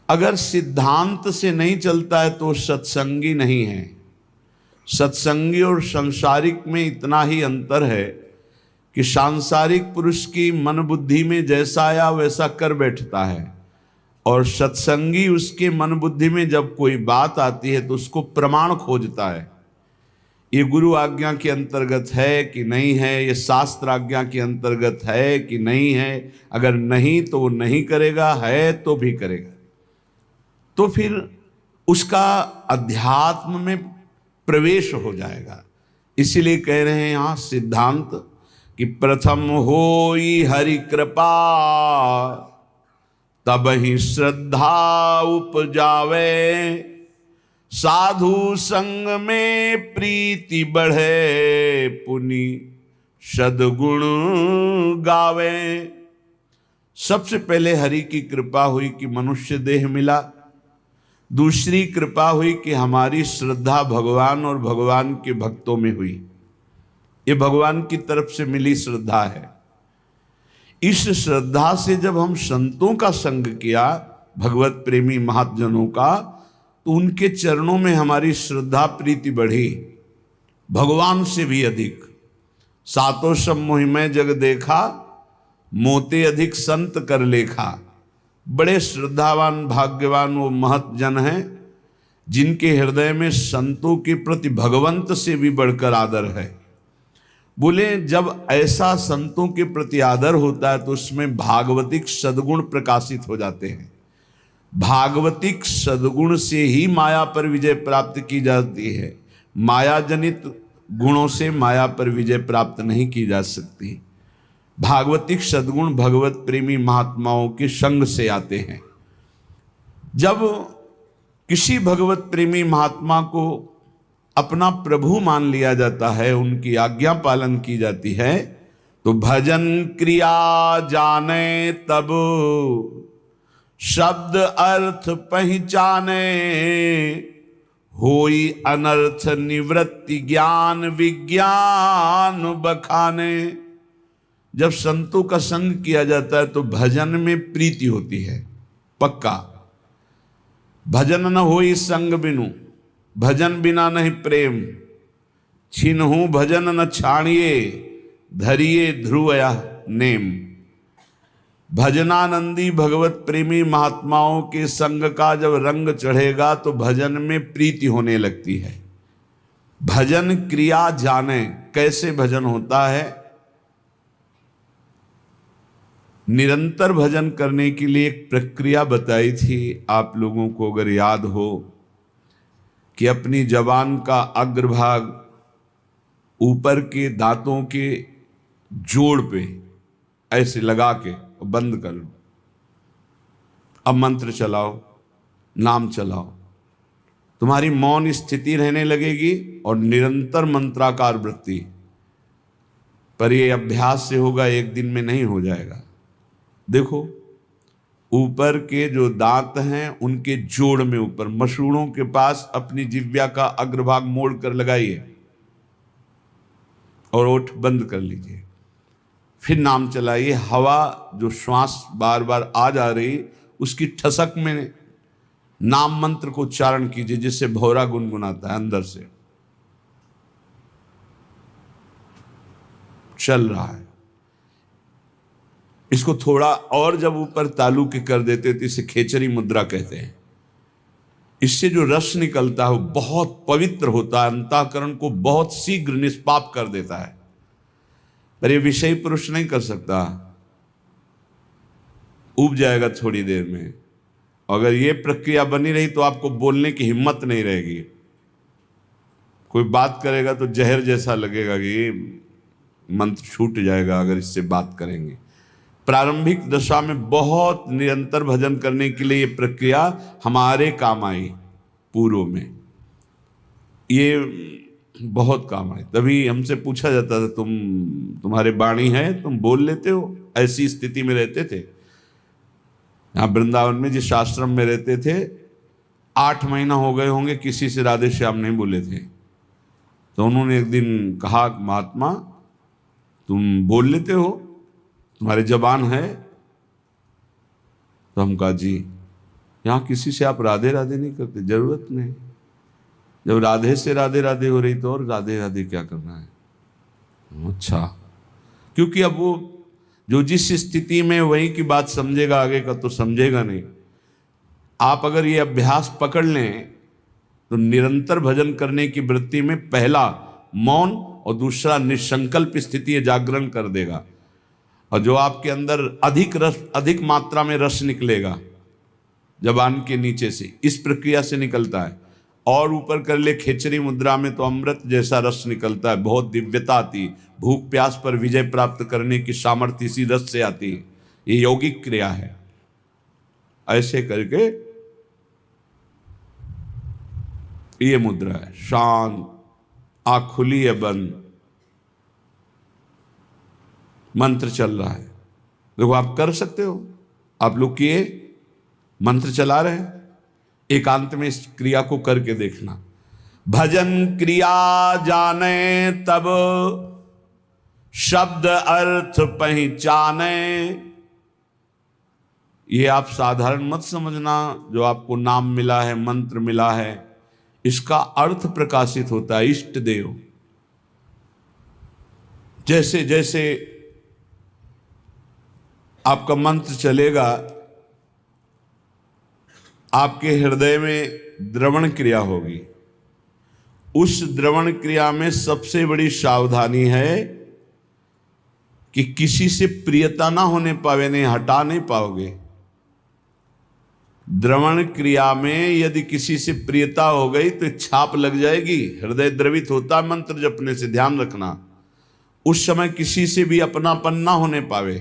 अगर सिद्धांत से नहीं चलता है तो सत्संगी नहीं है। सत्संगी और सांसारिक में इतना ही अंतर है कि सांसारिक पुरुष की मन बुद्धि में जैसा आया वैसा कर बैठता है, और सत्संगी उसके मन बुद्धि में जब कोई बात आती है तो उसको प्रमाण खोजता है। ये गुरु आज्ञा के अंतर्गत है कि नहीं है, ये शास्त्र आज्ञा के अंतर्गत है कि नहीं है। अगर नहीं तो वो नहीं करेगा, है तो भी करेगा। तो फिर उसका अध्यात्म में प्रवेश हो जाएगा। इसीलिए कह रहे हैं यहाँ सिद्धांत कि प्रथम होई हरि कृपा तब ही श्रद्धा उपजावे, साधु संग में प्रीति बढ़े, पुनि सद्गुण गावे। सबसे पहले हरि की कृपा हुई कि मनुष्य देह मिला। दूसरी कृपा हुई कि हमारी श्रद्धा भगवान और भगवान के भक्तों में हुई। ये भगवान की तरफ से मिली श्रद्धा है। इस श्रद्धा से जब हम संतों का संग किया, भगवत प्रेमी महाजनों का, तो उनके चरणों में हमारी श्रद्धा प्रीति बढ़ी, भगवान से भी अधिक। सातों सब मोहिमय जग देखा, मोते अधिक संत कर लेखा। बड़े श्रद्धावान भाग्यवान वो महत जन हैं जिनके हृदय में संतों के प्रति भगवंत से भी बढ़कर आदर है। बोले जब ऐसा संतों के प्रति आदर होता है तो उसमें भागवतिक सद्गुण प्रकाशित हो जाते हैं। भागवतिक सद्गुण से ही माया पर विजय प्राप्त की जाती है। माया जनित गुणों से माया पर विजय प्राप्त नहीं की जा सकती। भागवतिक सद्गुण भगवत प्रेमी महात्माओं के संग से आते हैं। जब किसी भगवत प्रेमी महात्मा को अपना प्रभु मान लिया जाता है, उनकी आज्ञा पालन की जाती है, तो भजन क्रिया जाने तब शब्द अर्थ पहचाने, होई अनर्थ निवृत्ति ज्ञान विज्ञान बखाने। जब संतों का संग किया जाता है तो भजन में प्रीति होती है, पक्का। भजन न होई संग बिनु, भजन बिना नहीं प्रेम। छिन्हु भजन न छाणिए, धरिए ध्रुवया नेम। भजनानंदी भगवत प्रेमी महात्माओं के संग का जब रंग चढ़ेगा तो भजन में प्रीति होने लगती है। भजन क्रिया जाने, कैसे भजन होता है। निरंतर भजन करने के लिए एक प्रक्रिया बताई थी आप लोगों को, अगर याद हो, कि अपनी जबान का अग्रभाग ऊपर के दांतों के जोड़ पे ऐसे लगा के बंद कर लो। अब मंत्र चलाओ, नाम चलाओ, तुम्हारी मौन स्थिति रहने लगेगी और निरंतर मंत्राकार वृत्ति। पर ये अभ्यास से होगा, एक दिन में नहीं हो जाएगा। देखो ऊपर के जो दांत हैं उनके जोड़ में ऊपर मसूड़ों के पास अपनी जिह्वा का अग्रभाग मोड़ कर लगाइए और ओठ बंद कर लीजिए। फिर नाम चलाइए। हवा जो श्वास बार बार आ जा रही उसकी ठसक में नाम मंत्र को उच्चारण कीजिए, जिससे भौरा गुनगुनाता है अंदर से। चल रहा है। इसको थोड़ा और जब ऊपर तालू के कर देते तो इसे खेचरी मुद्रा कहते हैं। इससे जो रस निकलता है वो बहुत पवित्र होता है, अंतःकरण को बहुत शीघ्र निष्पाप कर देता है। पर ये विषय पुरुष नहीं कर सकता, उब जाएगा थोड़ी देर में। अगर ये प्रक्रिया बनी रही तो आपको बोलने की हिम्मत नहीं रहेगी। कोई बात करेगा तो जहर जैसा लगेगा कि ये मंत्र छूट जाएगा अगर इससे बात करेंगे। प्रारंभिक दशा में बहुत निरंतर भजन करने के लिए ये प्रक्रिया हमारे काम आई। पूर्व में ये बहुत काम आई। तभी हमसे पूछा जाता था, तुम्हारे वाणी है, तुम बोल लेते हो? ऐसी स्थिति में रहते थे। यहाँ वृंदावन में जिस आश्रम में रहते थे 8 महीना हो गए होंगे किसी से राधे श्याम नहीं बोले थे। तो उन्होंने एक दिन कहा, महात्मा तुम बोल लेते हो, तुम्हारे जबान है? तो हम कहा जी। यहाँ किसी से आप राधे राधे नहीं करते, जरूरत नहीं। जब राधे से राधे राधे हो रही तो और राधे राधे क्या करना है। अच्छा, क्योंकि अब वो जो जिस स्थिति में वही की बात समझेगा, आगे का तो समझेगा नहीं। आप अगर ये अभ्यास पकड़ लें तो निरंतर भजन करने की वृत्ति में पहला मौन और दूसरा निसंकल्प स्थिति जागरण कर देगा। और जो आपके अंदर अधिक मात्रा में रस निकलेगा जबान के नीचे से, इस प्रक्रिया से निकलता है। और ऊपर कर ले खेचरी मुद्रा में तो अमृत जैसा रस निकलता है, बहुत दिव्यता आती है। भूख प्यास पर विजय प्राप्त करने की सामर्थ्य इसी रस से आती है। ये यौगिक क्रिया है। ऐसे करके ये मुद्रा है, शांत, आँख खुली है बंद, मंत्र चल रहा है। देखो आप कर सकते हो, आप लोग किए, मंत्र चला रहे हैं, एकांत में इस क्रिया को करके देखना। भजन क्रिया जाने तब शब्द अर्थ पहचाने। ये आप साधारण मत समझना, जो आपको नाम मिला है, मंत्र मिला है, इसका अर्थ प्रकाशित होता है। इष्ट देव जैसे जैसे आपका मंत्र चलेगा, आपके हृदय में द्रवण क्रिया होगी। उस द्रवण क्रिया में सबसे बड़ी सावधानी है कि किसी से प्रियता ना होने पावे, नहीं हटा नहीं पाओगे। द्रवण क्रिया में यदि किसी से प्रियता हो गई तो छाप लग जाएगी। हृदय द्रवित होता है मंत्र जपने से, ध्यान रखना। उस समय किसी से भी अपनापन ना होने पावे।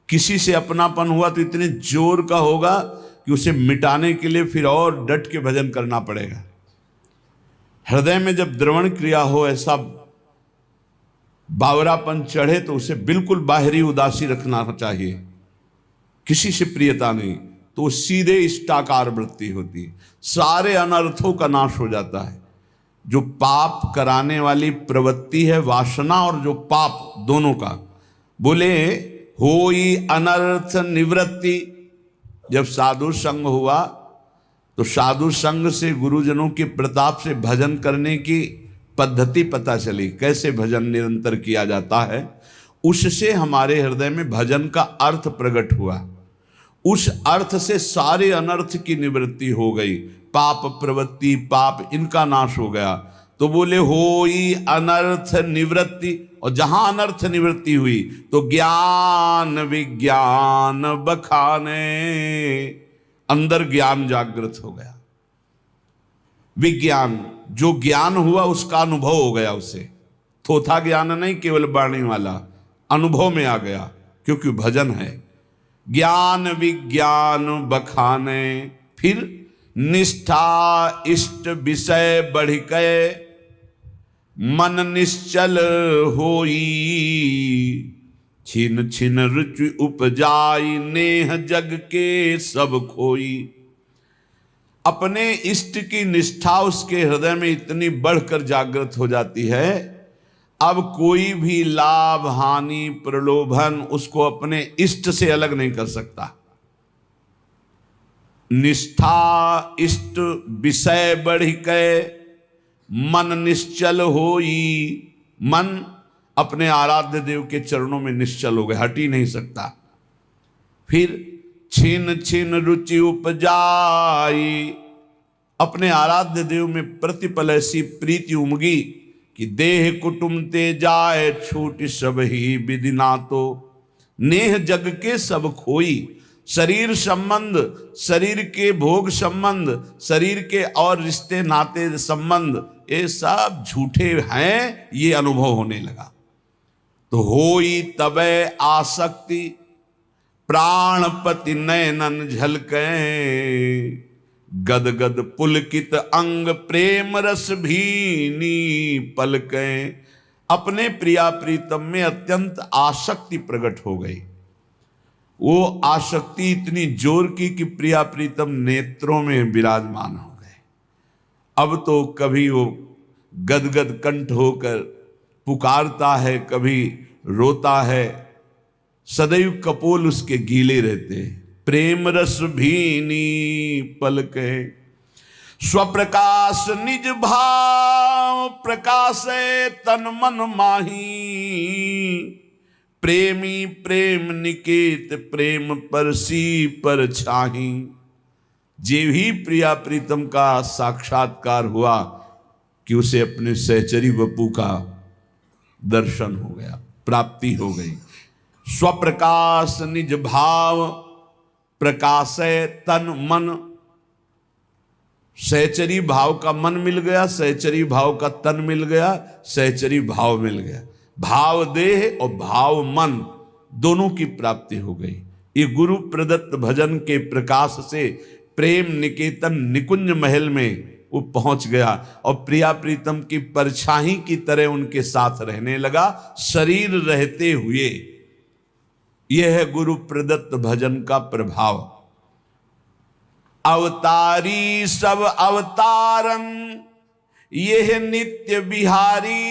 किसी से अपनापन हुआ तो इतने जोर का होगा कि उसे मिटाने के लिए फिर और डट के भजन करना पड़ेगा। हृदय में जब द्रवण क्रिया हो, ऐसा बावरापन चढ़े, तो उसे बिल्कुल बाहरी उदासी रखना चाहिए, किसी से प्रियता नहीं, तो सीधे इष्टाकार वृत्ति होती है। सारे अनर्थों का नाश हो जाता है। जो पाप कराने वाली प्रवृत्ति है, वासना और जो पाप, दोनों का, बोले होई अनर्थ निवृत्ति। जब साधु संग हुआ तो साधु संग से, गुरुजनों के प्रताप से भजन करने की पद्धति पता चली, कैसे भजन निरंतर किया जाता है। उससे हमारे हृदय में भजन का अर्थ प्रकट हुआ। उस अर्थ से सारे अनर्थ की निवृत्ति हो गई। पाप प्रवृत्ति, पाप, इनका नाश हो गया। तो बोले होई अनर्थ निवृत्ति। और जहां अनर्थ निवृत्ति हुई तो ज्ञान विज्ञान बखाने, अंदर ज्ञान जागृत हो गया। विज्ञान, जो ज्ञान हुआ उसका अनुभव हो गया उसे। थोथा ज्ञान नहीं, केवल वाणी वाला, अनुभव में आ गया, क्योंकि भजन है। ज्ञान विज्ञान बखाने, फिर निष्ठा इष्ट विषय बढ़ गए, मन निश्चल होई, छिन छिन रुचि उपजाई, नेह जग के सब खोई। अपने इष्ट की निष्ठा उसके हृदय में इतनी बढ़कर जागृत हो जाती है, अब कोई भी लाभ हानि प्रलोभन उसको अपने इष्ट से अलग नहीं कर सकता। निष्ठा इष्ट विषय बढ़ गए, मन निश्चल होई। मन अपने आराध्य देव के चरणों में निश्चल हो गए, हट ही नहीं सकता। फिर छिन छिन रुचि उपजाई, अपने आराध्य देव में प्रतिपल ऐसी प्रीति उमगी कि देह कुटुंब ते जाए, छूट सब ही विधि ना तो, नेह जग के सब खोई। शरीर संबंध, शरीर के भोग संबंध, शरीर के और रिश्ते नाते संबंध, ये सब झूठे हैं, ये अनुभव होने लगा। तो होई तबे आसक्ति, प्राणपति नयनन झलके, गद गद पुलकित अंग प्रेम रस भीनी पलके। अपने प्रिया प्रीतम में अत्यंत आसक्ति प्रकट हो गई। वो आसक्ति इतनी जोर की कि प्रिया प्रीतम नेत्रों में विराजमान हो गए। अब तो कभी वो गदगद कंठ होकर पुकारता है, कभी रोता है, सदैव कपोल उसके गीले रहते हैं। प्रेम रस भीनी पलके। स्वप्रकाश निज भाव प्रकाशे तन मन माही। प्रेमी प्रेम निकेत प्रेम परसी पर छाही। जे भी प्रिया प्रीतम का साक्षात्कार हुआ कि उसे अपने सहचरी वपू का दर्शन हो गया, प्राप्ति हो गई। स्वप्रकाश निज भाव प्रकाशे तन मन। सहचरी भाव का मन मिल गया, सहचरी भाव का तन मिल गया, सहचरी भाव मिल गया। भाव देह और भाव मन दोनों की प्राप्ति हो गई। ये गुरु प्रदत्त भजन के प्रकाश से प्रेम निकेतन निकुंज महल में वो पहुंच गया और प्रिया प्रीतम की परछाई की तरह उनके साथ रहने लगा शरीर रहते हुए। यह है गुरु प्रदत्त भजन का प्रभाव। अवतारी सब अवतारन यह नित्य बिहारी।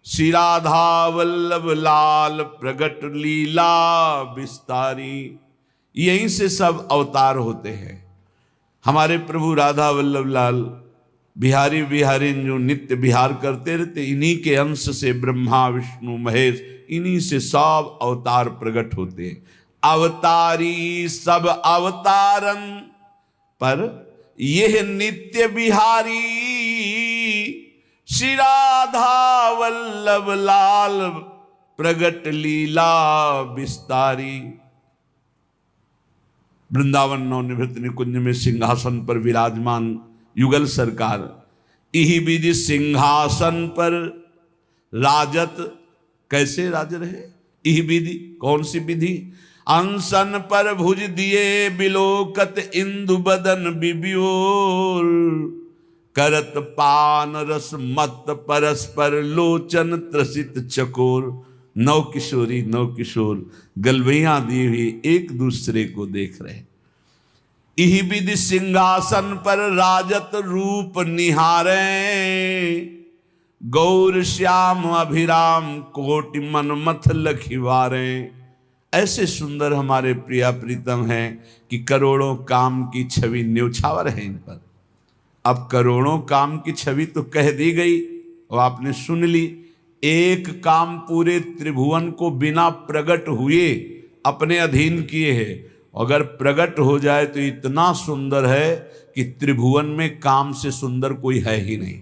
श्री राधा वल्लभ लाल प्रगट लीला विस्तारी। यहीं से सब अवतार होते हैं। हमारे प्रभु राधा वल्लभ लाल बिहारी बिहारी जो नित्य विहार करते रहते, इन्हीं के अंश से ब्रह्मा विष्णु महेश, इन्हीं से सब अवतार प्रकट होते हैं। अवतारी सब अवतारन पर यह नित्य बिहारी। श्री राधा वल्लभ लाल प्रगट लीला विस्तारी। वृंदावन नवनिवृत्त निकुंज में सिंहासन पर विराजमान युगल सरकार इही विधि सिंहासन पर राजत। कैसे राज रहे? इही विधि कौन सी विधि? अंसन पर भुज दिए बिलोकत इंदु बदन बिबियोर। करत पान रस मत परस्पर लोचन त्रसित चकोर। नौ किशोरी नौ किशोर गलवैया दिए हुए एक दूसरे को देख रहे। इही विधि सिंहासन पर राजत रूप निहारे। गौर श्याम अभिराम कोटि मनमथ लखिवारे। ऐसे सुंदर हमारे प्रिया प्रीतम हैं कि करोड़ों काम की छवि न्योछावर है इन पर। अब करोड़ों काम की छवि तो कह दी गई और आपने सुन ली। एक काम पूरे त्रिभुवन को बिना प्रकट हुए अपने अधीन किए है। अगर प्रकट हो जाए तो इतना सुंदर है कि त्रिभुवन में काम से सुंदर कोई है ही नहीं।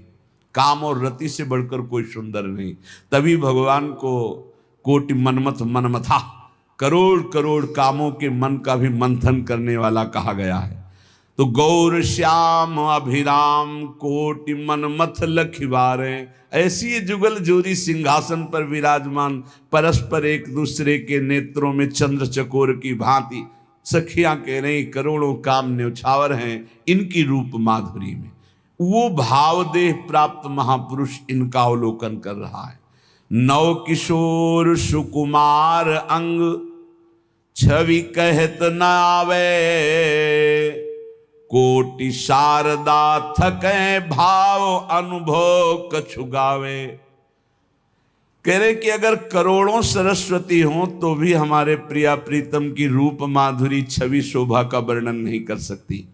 काम और रति से बढ़कर कोई सुंदर नहीं। तभी भगवान को कोटि मनमथ मनमथा, करोड़ करोड़ कामों के मन का भी मंथन करने वाला कहा गया है। तो गौर श्याम अभिराम कोटि मनमथ लखिवारे। ऐसी ये जुगल जोरी सिंहासन पर विराजमान, परस्पर एक दूसरे के नेत्रों में चंद्र चकोर की भांति सखियां कह रही करोड़ों काम न्योछावर हैं इनकी रूप माधुरी में। वो भाव देह प्राप्त महापुरुष इनका अवलोकन कर रहा है। नव किशोर सुकुमार अंग छवि कहत न आवे। कोटि शारदा थके भाव अनुभव कछु गावे। कह रहे कि अगर करोड़ों सरस्वती हों तो भी हमारे प्रिया प्रीतम की रूप माधुरी छवि शोभा का वर्णन नहीं कर सकती।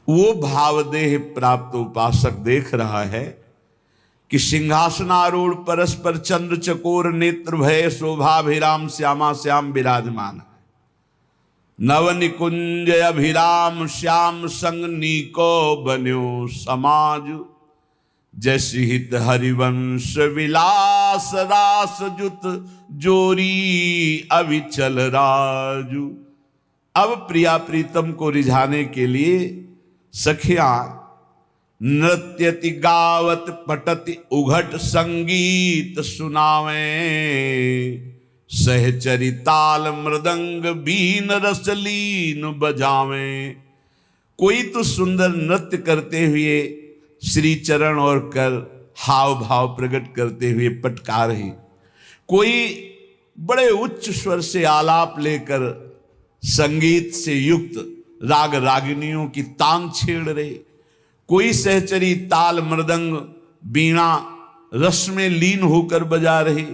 वो भावदेह प्राप्त उपासक देख रहा है कि सिंहासनारूढ़ परस्पर चंद्र चकोर नेत्र भय शोभाभिराम श्यामा श्याम विराजमान है। नव निकुंज अभिराम श्याम संग नीको बन्यो समाज। जैसी हित हरिवंश विलास रास जुत जोरी अविचल राजू। अब प्रिया प्रीतम को रिझाने के लिए सखियां नृत्यति गावत पटति उघट संगीत सुनावे। सहचरी ताल मृदंग बीन रसलीन बजावे। कोई तो सुंदर नृत्य करते हुए श्री चरण और कर हाव भाव प्रकट करते हुए पटका रहे। कोई बड़े उच्च स्वर से आलाप लेकर संगीत से युक्त राग रागिनियों की तान छेड़ रहे। कोई सहचरी ताल मृदंग बीणा रस में लीन होकर बजा रहे।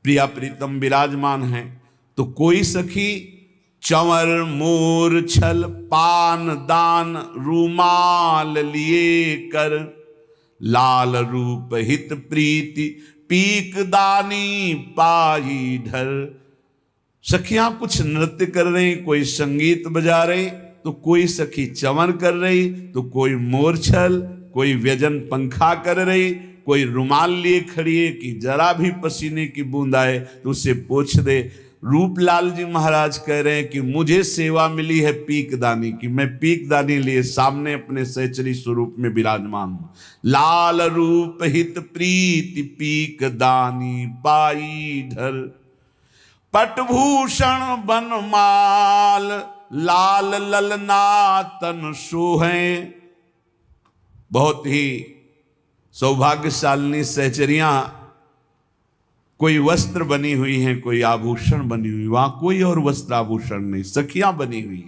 प्रिया प्रीतम विराजमान हैं, तो कोई सखी चंवर मोर छल पान दान रूमाल लिए कर, लाल रूप हित प्रीति पीक दानी पाई ढर। सखियां कुछ नृत्य कर रही, कोई संगीत बजा रही, तो कोई सखी चंवर कर रही, तो कोई मोरछल, कोई व्यजन पंखा कर रही, कोई रुमाल लिए खड़ी है कि जरा भी पसीने की बूंद आए तो उसे पोंछ दे। रूपलाल जी महाराज कह रहे हैं कि मुझे सेवा मिली है पीकदानी की, मैं पीकदानी लिए सामने अपने सहचरी स्वरूप में विराजमान हूं। लाल रूप हित प्रीति पीकदानी पाई ढर, पटभूषण बनमाल लाल ललना तन सोहे। बहुत ही सौभाग्यशालिनी सहचरियां कोई वस्त्र बनी हुई हैं, कोई आभूषण बनी हुई, वहां कोई और वस्त्र आभूषण नहीं, सखियां बनी हुई।